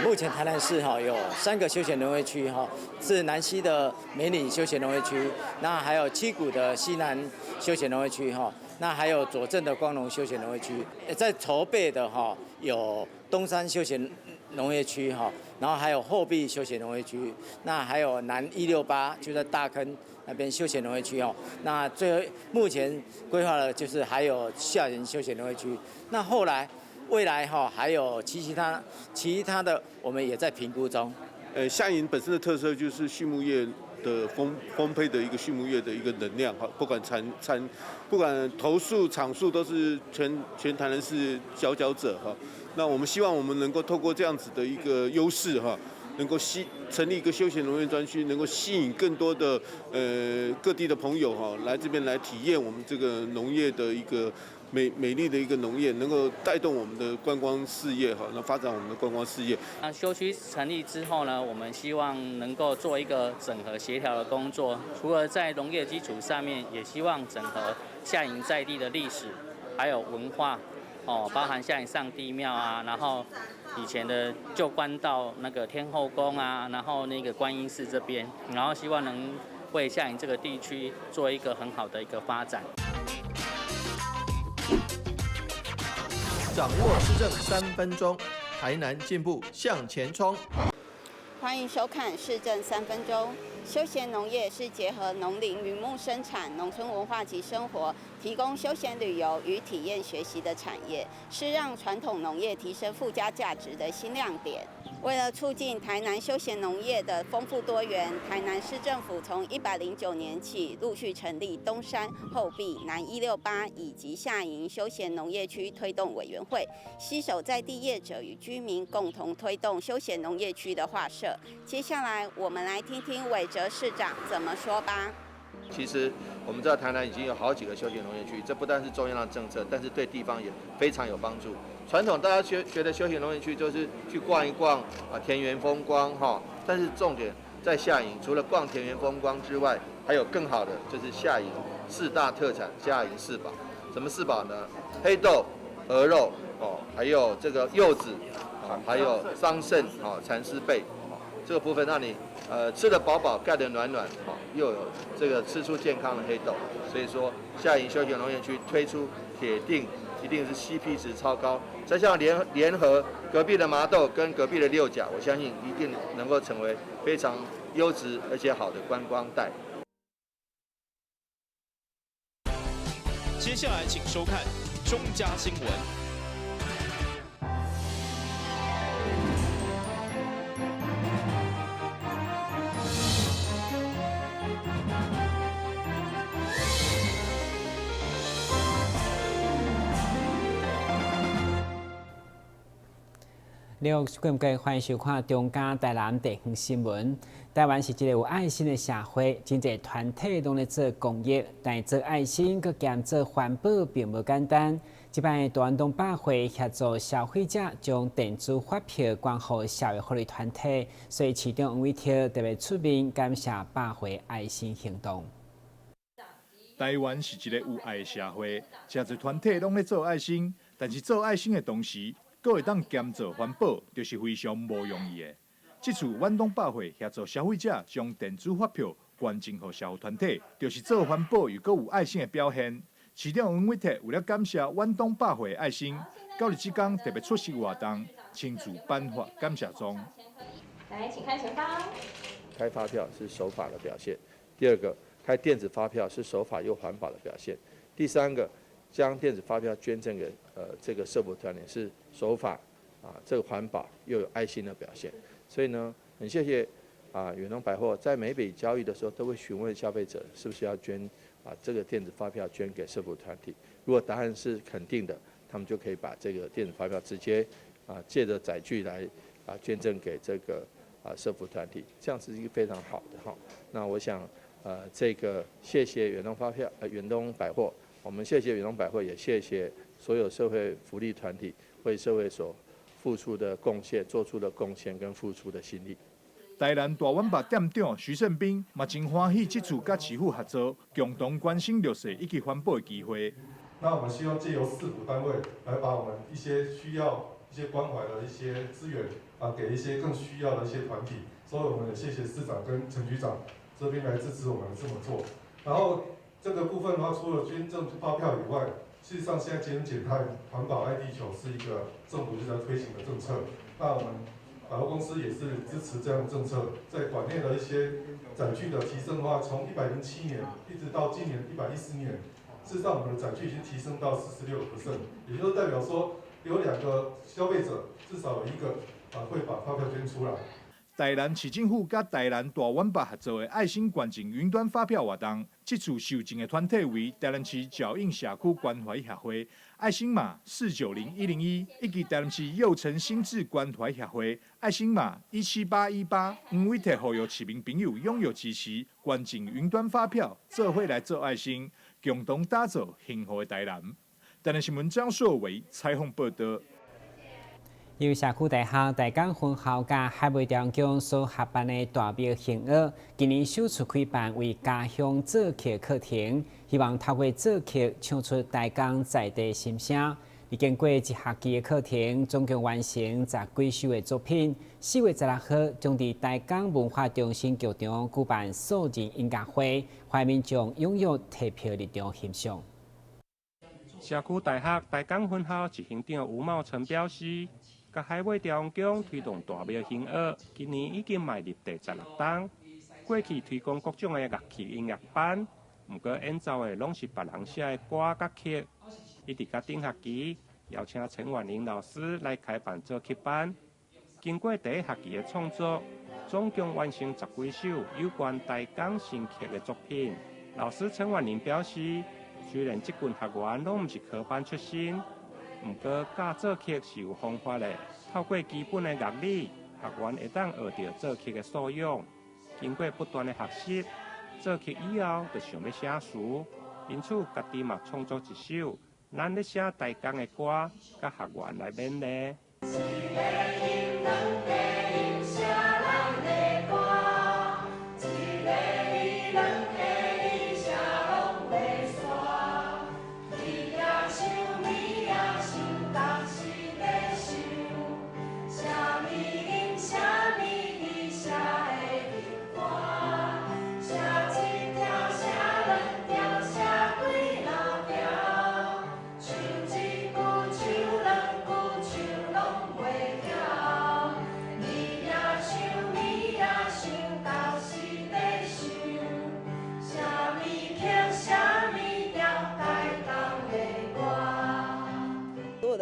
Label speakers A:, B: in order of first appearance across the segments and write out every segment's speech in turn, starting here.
A: 目前台南市有3个休闲农业区是南溪的梅岭休闲农业区，那还有七股的西南休闲农业区那还有左镇的光荣休闲农业区，在筹备的有东山休闲农业区然后还有后壁休闲农业区，那还有南168就在大坑那边休闲农业区那目前规划的就是还有下营休闲农业区，那后来未来还有其他的我们也在评估中。
B: 下营本身的特色就是畜牧业的丰沛的一个畜牧业的一个能量不管不管头数场数都是全台南市佼佼者那我们希望我们能够透过这样子的一个优势能够成立一个休闲农业专区，能够吸引更多的各地的朋友来这边来体验我们这个农业的一个美丽的一个农业，能够带动我们的观光事业那发展我们的观光事业。
C: 那休区成立之后呢，我们希望能够做一个整合协调的工作，除了在农业基础上面，也希望整合下营在地的历史还有文化包含下营上帝庙然后以前的旧官道那个天后宫然后那个观音寺这边，然后希望能为下营这个地区做一个很好的一个发展。
D: 掌握市政3分钟，台南进步向前冲。
E: 欢迎收看《市政3分钟》。休闲农业是结合农林渔牧生产、农村文化及生活，提供休闲旅游与体验学习的产业，是让传统农业提升附加价值的新亮点。为了促进台南休闲农业的丰富多元，台南市政府从109年起陆续成立东山、后壁、南168以及下营休闲农业区推动委员会，携手在地业者与居民共同推动休闲农业区的划设。接下来我们来听听韦哲市长怎么说吧。
F: 其实我们知道台南已经有好几个休闲农业区，这不但是中央的政策，但是对地方也非常有帮助。传统大家觉得休闲农业区就是去逛一逛田园风光但是重点在下营，除了逛田园风光之外，还有更好的就是下营4大特产下营4宝。什么4宝呢？黑豆、鹅肉还有这个柚子还有桑葚蚕丝贝这个部分让你吃得饱饱，盖得暖暖又有这个吃出健康的黑豆。所以说下营休闲农业区推出铁定一定是 CP 值超高，再加上联合隔壁的麻豆跟隔壁的六甲，我相信一定能够成为非常优质而且好的观光带。
G: 接下来请收看中嘉新闻。
H: 你好，各位欢迎收看中嘉台南地方新闻。台湾是一个有爱心的社会，真侪团体拢在做公益，但做爱心佮兼做环保并无简单。这摆大运动百货协助消费者将电子发票捐予社会福利团体，所以市长王伟霆特别出面感谢百货爱心行动。
I: 台湾是一个有爱的社会，真侪团体拢在做爱心，但是做爱心的同时，阁会当兼做环保，就是非常无容易的。这次远东百货协助消费者将电子发票捐赠予社会团体，就是做环保又阁有爱心的表现。市长王伟霆为了感谢远东百货的爱心，9日之间特别出席活动，亲自颁发感谢状。
J: 来，请看前方。
F: 开发票是守法的表现。第二个，开电子发票是守法又环保的表现。第三个，将电子发票捐赠给这个社福团体是守法这个环保又有爱心的表现。所以呢，很谢谢远东百货在每笔交易的时候都会询问消费者是不是要捐这个电子发票捐给社福团体。如果答案是肯定的，他们就可以把这个电子发票直接借着载具来捐赠给这个社福团体，这样是一个非常好的哈。那我想这个谢谢远东远东百货，我们谢谢远东百货，也谢谢所有社会福利团体为社会所付出的贡献、做出的贡献跟付出的心力。
I: 台南大碗肉店长徐胜斌嘛真欢喜这次甲市府合作，共同关心绿色以及环保的机会。
K: 那我们希望借由市府单位来把我们一些需要一些关怀的一些资源给一些更需要的一些团体。所以我们也谢谢市长跟陈局长这边来支持我们这么做。然后这个部分的话，除了捐赠发票以外，事实上现在节能减碳、环保爱地球是一个政府就在推行的政策。那我们百货公司也是支持这样的政策，在馆内的一些载具的提升的话，从107年一直到今年114年，事实上我们的载具已经提升到46%，也就是代表说有2个消费者至少有1个会把发票捐出来。
I: 台南市政府甲台南大湾北合作的爱心关怀云端发票活动，这次受赠的团体为台南市脚印社区关怀协会、爱心码490101，以及台南市幼城心智关怀协会爱心码17818。因为摕予有市民朋友拥有支持，关怀云端发票，做伙来做爱心，共同打造幸福的台南。台南新闻张硕伟采访报道。
H: 由社区大学大港分校甲海味中奖所合办的大庙行乐，今年首次开办为家乡做客课程，希望透过做客唱出大港在地心声。已经过1学期的课程，总共完成10几首的作品。4月16号将伫大港文化中心剧场举办素人音乐会，欢迎民众踊跃提票入场欣赏。
L: 社区大学大港分校执行长吴茂成表示，甲海味中奖推动大庙行乐，今年已经迈入第16档。过去推广各种的乐器音乐班，不过演奏的拢是别人写的歌甲曲。一直到顶学期，邀请陈婉玲老师来开办作曲班。经过第1学期的创作，总共完成10几首有关大港新曲的作品。老师陈婉玲表示，虽然这群学员拢不是科班出身，不过教作曲是有方法的。透过基本的乐理，学员会当学到作曲的素养。经过不断的学习，作曲以后就想要写词，因此家己嘛创作一首咱咧写大港的歌，甲学员来勉励。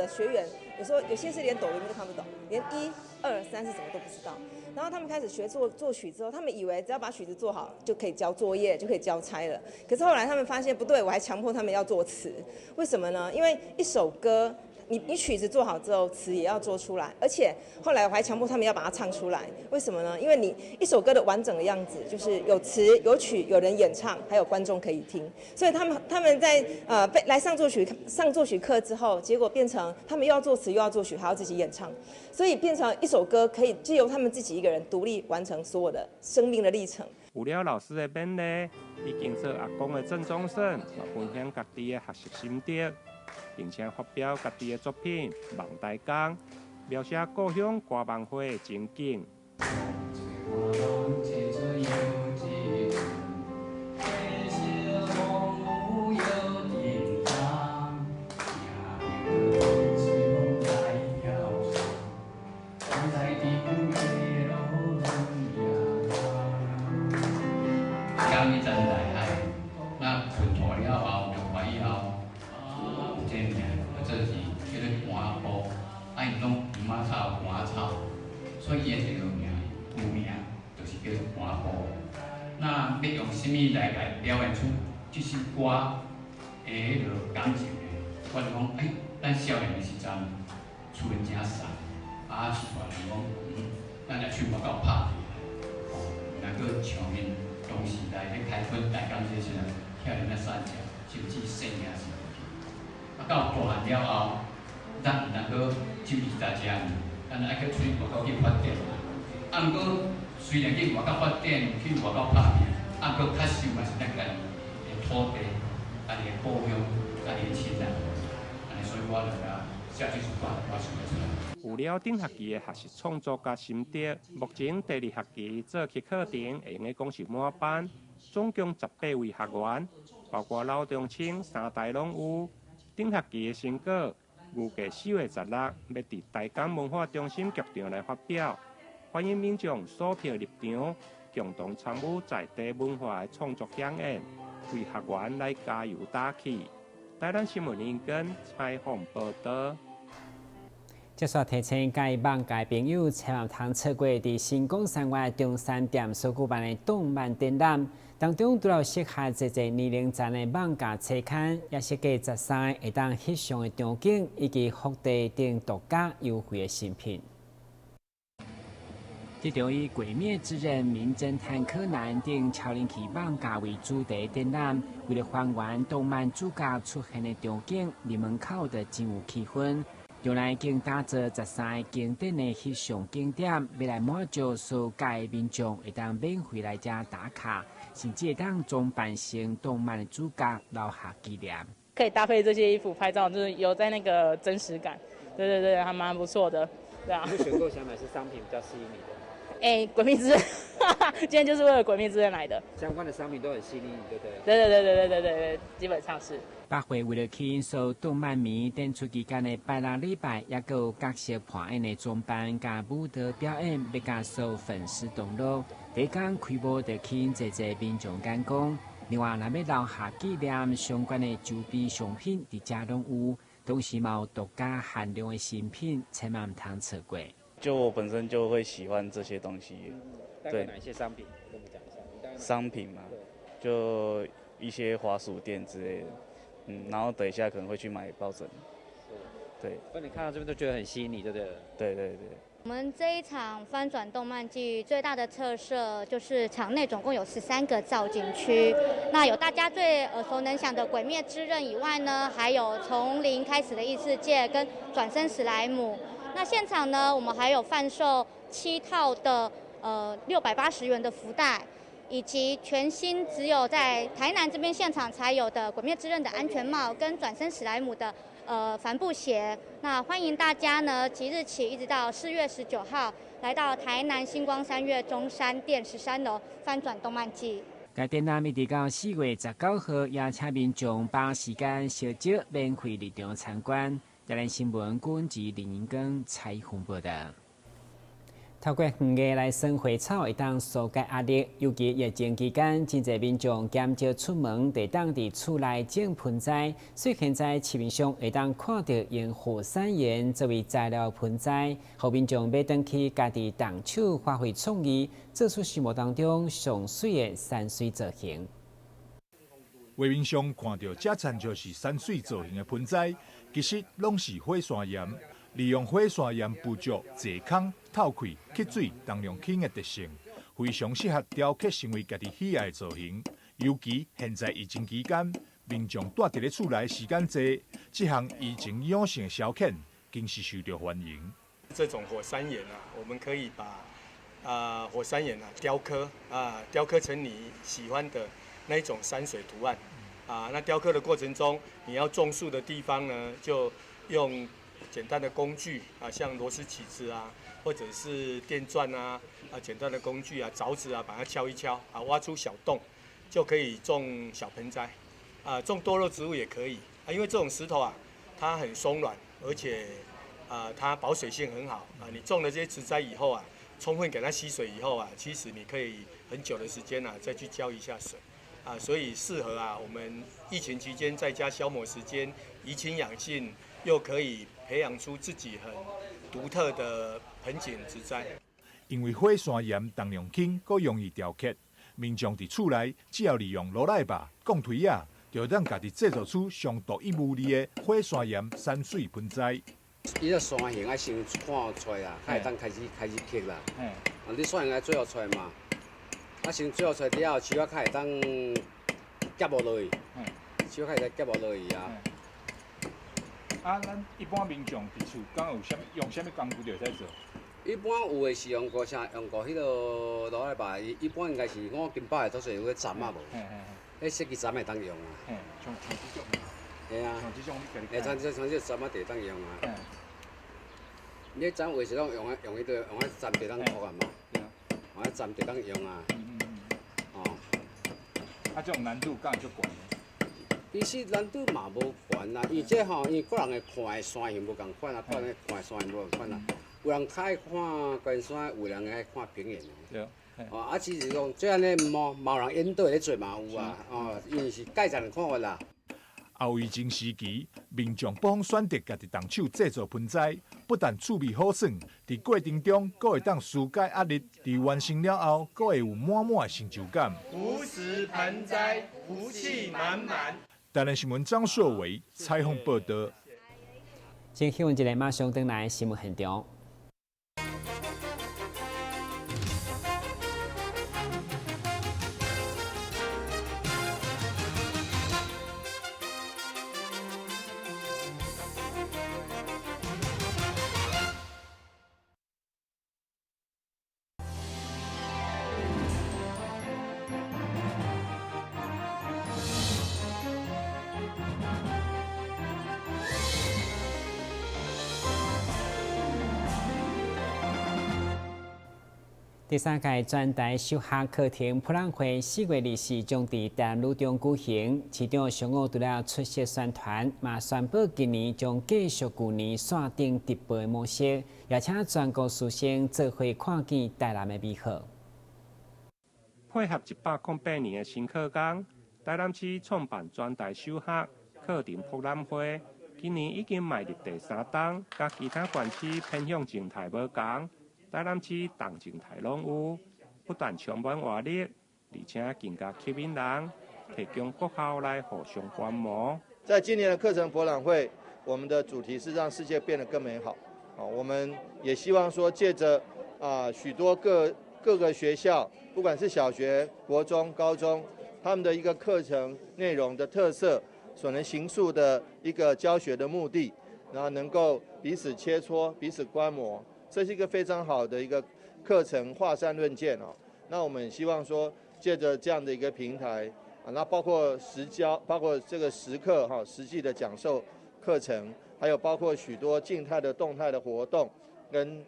M: 学员有时候有些是连抖音都看不懂，连1、2、3是什么都不知道。然后他们开始学作曲之后，他们以为只要把曲子做好就可以交作业，就可以交差了。可是后来他们发现不对，我还强迫他们要作词。为什么呢？因为一首歌，你曲子做好之后，词也要做出来，而且后来我还强迫他们要把它唱出来。为什么呢？因为你一首歌的完整的样子，就是有词有曲，有人演唱，还有观众可以听。所以他们在来上作曲课之后，结果变成他们又要作词又要作曲，还要自己演唱，所以变成一首歌可以藉由他们自己一个人独立完成所有的生命的历程。
L: 有了老师的勉励，已经做阿公的郑宗胜，分享家己的学习心得。并且发表家己的作品《望大港》，描写故乡歌望会的情景。
N: 所以伊个这个名有名，就是叫做歌舞。那要用什么来表现出这首歌的迄个感情呢？我就讲，咱少年的时阵，厝边真散，是大人讲，咱来手我够拍起来，能够唱面当时来咧开垦大港这时阵，遐尼啊散食，甚至生命是无去。到大汉了后，咱能够就伫在遮呢。咱爱去出去外口去发展，毋过虽然去外口发展，去外口拍拼，毋过较受嘛是咱家己的土地、家己的故乡、家己的亲人，安尼所以我就写这首歌，我想得出来。
L: 有了顶学期的学习创作甲心得，目前第2学期做起课程会用的讲是满班，总共18位学员，包括老中青3代拢有。顶学期的成果，预计4月16日要伫台港文化中心剧场来发表，欢迎民众索票入场，共同参与在地文化的创作响应，为学员来加油打气。台南新闻林根采访报道。
H: 接续提醒各位网界朋友，千万通错过伫新港3月中山店所举办的动漫展览，当中除了适合坐坐年龄层的网界册刊，也设计13个会当翕相的场景，以及福地等独家优惠的新品。这场以《鬼灭之刃》《名侦探柯南》等超人气网界为主题展览，为了还原动漫主角出现的场景，入门口的真有气氛。用来经打造13个经典的翕相景点，要来满足所有民众会当免费来遮打卡，甚至会当装扮成动漫的主角留下纪念。
O: 可以搭配这些衣服拍照，就是有在那个真实感。对对对，还蛮不错的。对啊。
H: 你选购想买是商品比较吸引你的？
O: 鬼灭之刃，今天就是为了鬼灭之刃来的。
H: 相关的商品都很吸引你，对不对？
O: 对，基本上是。
H: 百货为了吸引所有动漫迷，展出期间的拜六礼拜，也有各式盘演的装扮加舞蹈表演，要甲所有粉丝同乐。第一天开幕就吸引侪侪民众眼光。另外，若要留下纪念相关的周边商品，伫遮拢有，同时嘛有独家限量的新品，千万唔通错过。
P: 就我本身就会喜欢这些东西，对。
H: 哪一些商品？跟我们讲一下。
P: 商品嘛，就一些滑鼠垫之类的，然后等一下可能会去买抱枕。对。
H: 那你看到这边都觉得很吸引你，对不对？
P: 对。
Q: 我们这一场翻转动漫季最大的特色就是场内总共有13个造景区，那有大家最耳熟能详的《鬼灭之刃》以外呢，还有从零开始的异世界跟转生史莱姆。那现场呢，我们还有贩售7套的680元的福袋，以及全新只有在台南这边现场才有的《鬼灭之刃》的安全帽跟转生史莱姆的帆布鞋。那欢迎大家呢，即日起一直到4月19号来到台南星光3月中山店13楼翻转动漫季。
H: 该展览要直到4月19号，也请民众把时间小少免费入场参观。台南新闻军及林英根采访报道。透过园艺来生花草，会当疏解压力。尤其疫情期间，真侪民众减少出门，得当伫厝内种盆栽。所以现在市面上会当看到用火山岩作为材料盆栽，互民众买登去家己动手发挥创意，做出心目当中上水的山水造型。
I: 画面上看到这参就是山水造型的盆栽，其实拢是火山岩，利用火山岩捕捉坐空、透气、吸水、重量轻的特性，非常适合雕刻成为家己喜爱的造型。尤其现在疫情期间，民众待伫咧厝内时间多，这项疫情养生的消遣，更是受到欢迎。
R: 这种火山岩啊，我们可以把火山岩雕刻成你喜欢的那一种山水图案那雕刻的过程中，你要种树的地方呢，就用简单的工具像螺丝起子或者是电钻简单的工具凿子把它敲一敲挖出小洞，就可以种小盆栽种多肉植物也可以因为这种石头它很松软，而且它保水性很好你种了这些植栽以后充分给它吸水以后其实你可以很久的时间再去浇一下水所以适合我们疫情期间在家消磨时间，怡情养性，又可以培养出自己很独特的盆景植栽。
I: 因为火山岩重量轻，佮容易雕刻，民众伫厝内只要利用罗赖吧、钢推就让家己制作出上独一无二的火山岩山水盆栽。
S: 伊个山形先看出来才会当开始刻啦。你山形最后出来嘛？先最后出来之后，树才会当夹无落去，树才会当夹无落去
I: 咱一般民众伫厝敢有用啥物工具就会使做？
S: 一般有诶是用过迄个罗赖吧，一般应该是我金巴诶都是有个斩无？迄设计斩会当用
I: 像这种。
S: 系啊。
I: 像这种你家己。
S: 像这斩就当用你站位是拢用迄个用站地当拖啊嘛，用站地当用啊。
I: 啊，这种难度敢会足悬？
S: 其实难度嘛无悬啦，因为这吼，因为个人的看的山形无共款啊，个人看的山形无共款啊。有人较爱看高山，有人爱看平原的。
I: 对。
S: 啊，其实讲这安尼毛人引导咧做嘛有啊，因为是介层看法啦。
I: 后疫情时期，民众不妨选择家己动手制作盆栽，不但趣味好耍，伫过程中阁会当疏解压力，伫完成了后，阁会有满满的成就感。
T: 福食盆栽，福气满满。
I: 台南新闻张硕伟采访报道。
H: 先新闻一个马上登来新闻现场。第三届专题授课课程博览会4月24将伫台南路中举行，市长上午除了出席宣传，嘛宣布今年将继续旧年线顶直播的模式，也请全国师生做伙看见台南的美好。
L: 配合108年的新课纲，台南市创办专题授课课程博览会，今年已经迈入第3档，甲其他县市偏向静态无同。台南市动静态拢有，不但充满活力，而且更加吸引人，提供各校来互相观摩。
F: 在今年的课程博览会，我们的主题是让世界变得更美好。我们也希望说，借着许多各个学校，不管是小学、国中、高中，他们的一个课程内容的特色，所能形塑的一个教学的目的，然后能够彼此切磋、彼此观摩。这是一个非常好的一个课程华山论剑哦。那我们希望说，借着这样的一个平台那包括实教，包括这个实课实际的讲授课程，还有包括许多静态的、动态的活动跟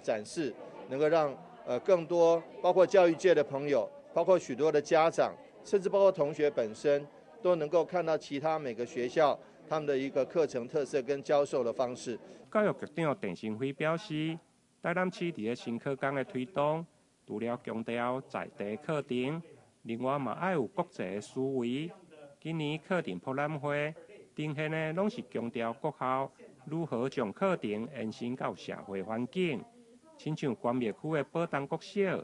F: 展示，能够让更多包括教育界的朋友，包括许多的家长，甚至包括同学本身，都能够看到其他每个学校他们的一个课程特色跟教授的方式。
L: 教育局长陈新辉表示，台南市伫个新课纲的推动，除了强调在地课程，另外嘛要有国际的思维。今年课程博览会呈现的拢是强调各校如何将课程延伸到社会环境，亲像关庙区的宝东国小，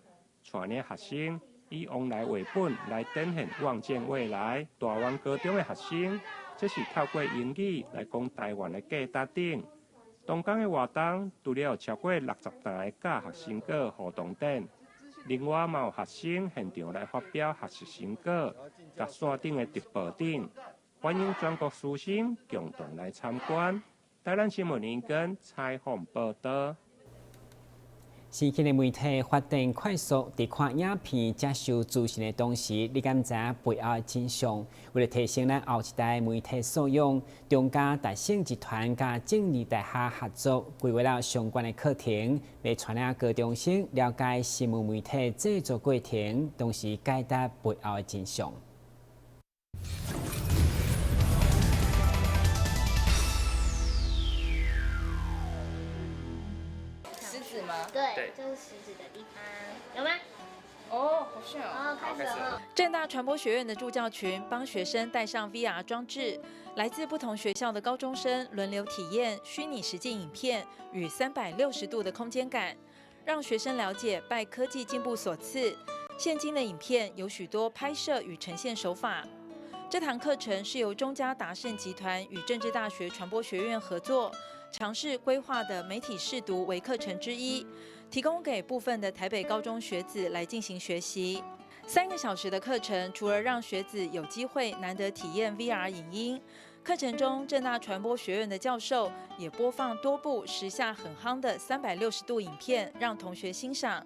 L: 带领学生以往来为本来展现望见未来。大湾高中的学生，这是透过英语来讲台湾的价值顶。东港的活动，除了有超过60台的教学成果互动展，另外嘛有学生现场来发表学习成果，甲线顶的直播顶，欢迎全国师生共同来参观。台南新闻联跟采访报道。
H: 新兴的媒体发展快速，伫看影片接受资讯的同时，你敢知影背后的真相？为了提升咱后一代媒体素养，中嘉大省集团甲政治大学合作，规划了相关的课程，要带领高中生了解新闻媒体制作过程，同时解答背后的真相。
J: 食指吗？
U: 对，这是食指的地方，有吗？
J: 哦，好炫哦！
U: 开始了。
V: 政大传播学院的助教群帮学生带上 VR 装置，来自不同学校的高中生轮流体验虚拟实境影片与360度的空间感，让学生了解拜科技进步所赐，现今的影片有许多拍摄与呈现手法。这堂课程是由中嘉达胜集团与政治大学传播学院合作，尝试规划的媒体试读为课程之一，提供给部分的台北高中学子来进行学习。3个小时的课程，除了让学子有机会难得体验 VR 影音，课程中政大传播学院的教授也播放多部时下很夯的360度影片，让同学欣赏。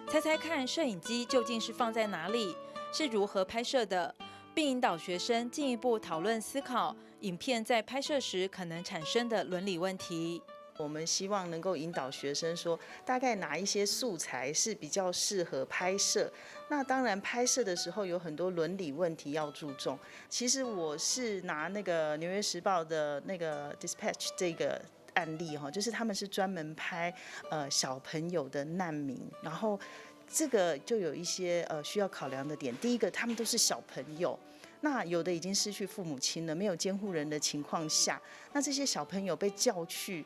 V: 猜猜看，摄影机究竟是放在哪里，是如何拍摄的，并引导学生进一步讨论思考影片在拍摄时可能产生的伦理问题。
A: 我们希望能够引导学生说，大概哪一些素材是比较适合拍摄。那当然，拍摄的时候有很多伦理问题要注重。其实我是拿那个《纽约时报》的那个 Dispatch 这个案例哈，就是他们是专门拍小朋友的难民，然后这个就有一些需要考量的点。第一个，他们都是小朋友。那有的已经失去父母亲了，没有监护人的情况下，那这些小朋友被叫去，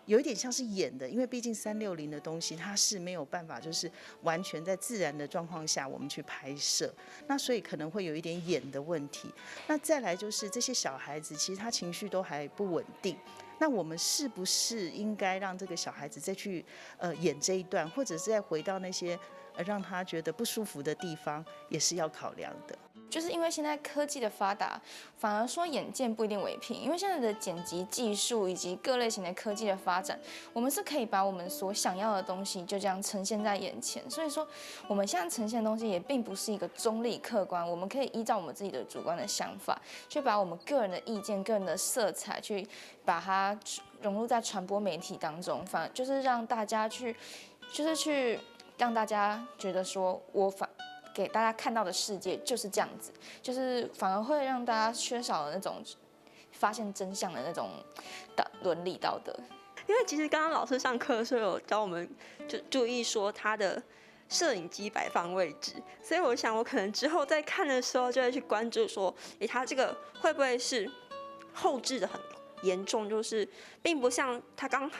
A: 有一点像是演的，因为毕竟360的东西它是没有办法就是完全在自然的状况下我们去拍摄，那所以可能会有一点演的问题。那再来就是这些小孩子其实他情绪都还不稳定，那我们是不是应该让这个小孩子再去演这一段，或者是再回到那些让他觉得不舒服的地方，也是要考量的。
J: 就是因为现在科技的发达，反而说眼见不一定为凭。因为现在的剪辑技术以及各类型的科技的发展，我们是可以把我们所想要的东西就这样呈现在眼前。所以说，我们现在呈现的东西也并不是一个中立客观，我们可以依照我们自己的主观的想法，去把我们个人的意见、个人的色彩，去把它融入在传播媒体当中，反而就是让大家去让大家觉得说给大家看到的世界就是这样子，就是反而会让大家缺少了那种发现真相的那种伦理道德。
B: 因为其实刚刚老师上课的时候有教我们就注意说他的摄影机摆放位置，所以我想我可能之后在看的时候就会去关注说，他这个会不会是后置的很严重，就是并不像他刚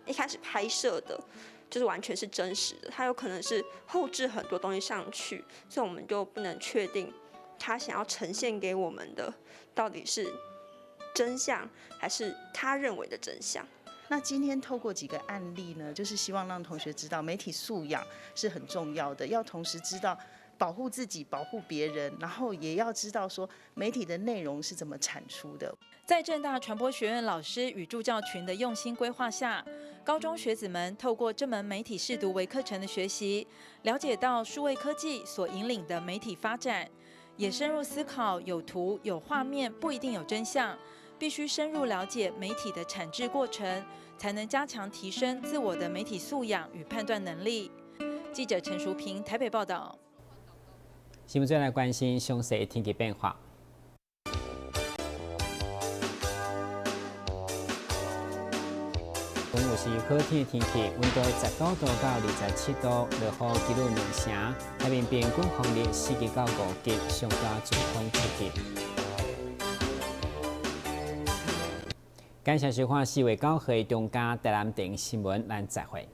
B: 一开始拍摄的。就是完全是真实的，它有可能是后置很多东西上去，所以我们就不能确定他想要呈现给我们的到底是真相还是他认为的真相。
A: 那今天透过几个案例呢，就是希望让同学知道媒体素养是很重要的，要同时知道保护自己、保护别人，然后也要知道说媒体的内容是怎么产出的。
V: 在政大传播学院老师与助教群的用心规划下，高中学子们透过这门媒体识读微课程的学习，了解到数位科技所引领的媒体发展，也深入思考有图有画面不一定有真相，必须深入了解媒体的产制过程，才能加强提升自我的媒体素养与判断能力。记者陈淑平台北报道。
H: 新闻最来关心详细天气变化。中午是好天的天气，温度19度到27度，落雨几率2成，海面平均风力4级到5级，上加阵风7级。感谢收看4月9号中嘉台南电视新闻，咱再会。